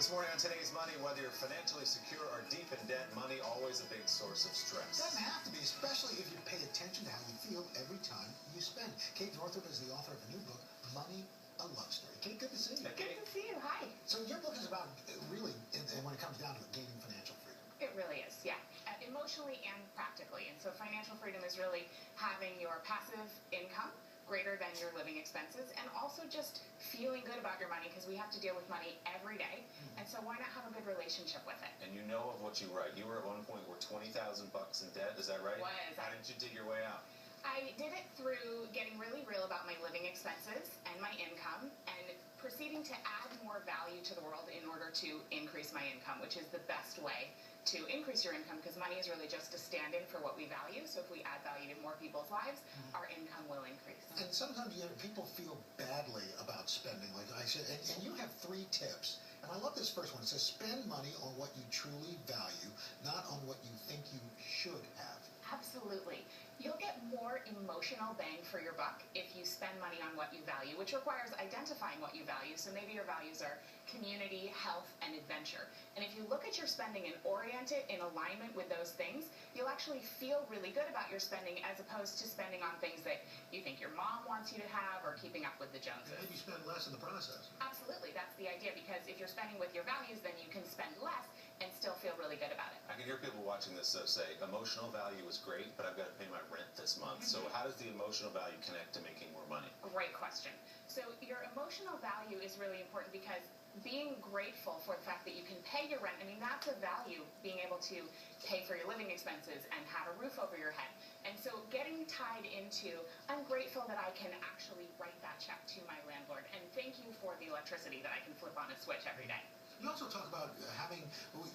This morning on Today's Money, whether you're financially secure or deep in debt, money always a big source of stress. It doesn't have to be, especially if you pay attention to how you feel every time you spend. Kate Northrup is the author of a new book, Money, a Love Story. Kate, good to see you. Good to see you. Hi. So your book is about, really, and when it comes down to it, gaining financial freedom. It really is, yeah. Emotionally and practically. And so financial freedom is really having your passive income greater than your living expenses, and also just feeling good about your money, because we have to deal with money every day. And so why not have a good relationship with it? And you know of what you write. You were at one point were $20,000 in debt. Is that right? Was. How did you dig your way out? I did it through getting really real about my living expenses and my income, and proceeding to add more value to the world in order to increase my income, which is the best way to increase your income, because money is really just a stand-in for what we value. So if we add value to more people's lives, our income will increase. And sometimes people feel badly about spending, like I said, and you have 3 tips. And I love this first one. It says, spend money on what you truly value, not on what you think you should have. Absolutely. You'll get more emotional bang for your buck if you spend money on what you value, which requires identifying what you value. So maybe your values are community, health, and adventure. And if you look at your spending and orient it in alignment with those things, you'll actually feel really good about your spending, as opposed to spending on things that you think your mom wants you to have or keeping up with the Joneses. Maybe spend less in the process. Absolutely. That's the idea, because if you're spending with your values, then you can spend less and still feel really good about it. I can hear people watching this say, emotional value is great, but I've got to pay my rent this month. So how does the emotional value connect to making more money? Great question. So your emotional value is really important, because being grateful for the fact that you can pay your rent, I mean, that's a value, being able to pay for your living expenses and have a roof over your head. And so getting tied into, I'm grateful that I can actually write that check to my landlord, and thank you for the electricity that I can flip on a switch every day. You also talk about having,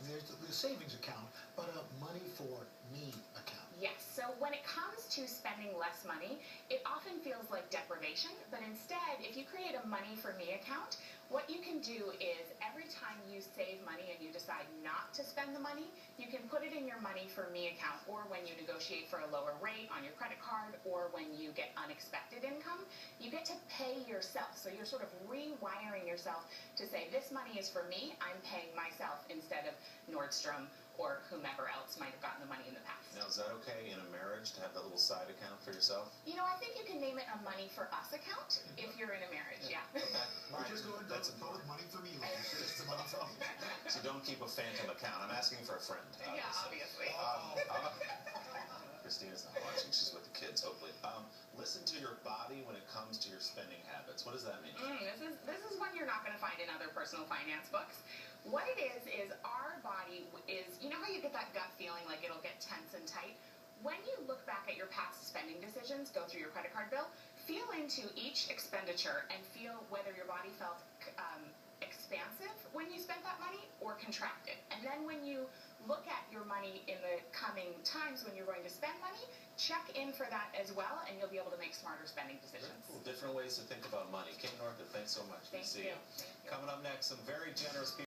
there's the savings account, but a money for me account. Yes, so when it comes to spending less money, it often feels like deprivation, but instead, if you create a money for me account, what you can do is every time you save money and you decide not to spend the money, you can put it in your money for me account, or when you negotiate for a lower rate on your credit card, or when you get unexpected income, you get to pay yourself. So you're sort of rewiring yourself to say, this money is for me, I'm paying myself, instead of Nordstrom or whomever else might have gotten the money in the past. Now, is that okay in a marriage to have that little side account for yourself? You know, I think you can name it a money for us account if you're in a marriage, yeah. Okay. We're just going to go with money for me, ladies. Just the money for me. So don't keep a phantom account. I'm asking for a friend. Yeah, obviously. Christina's not watching. She's with the kids, hopefully. Listen to your body when it comes to your spending habits. What does that mean? This is one you're not going to find in other personal finance books. What it is our body is, you know how you get that gut feeling like it'll get tense and tight? When you look back at your past spending decisions, go through your credit card bill, feel into each expenditure and feel whether your body felt expansive when you spent that money or contracted. And then when you look at your money in the coming times when you're going to spend money, check in for that as well, and you'll be able to make smarter spending decisions. Very cool. Different ways to think about money. Kate Northrup, thanks so much. Thank Good to see you. you. Coming up next, some very generous people.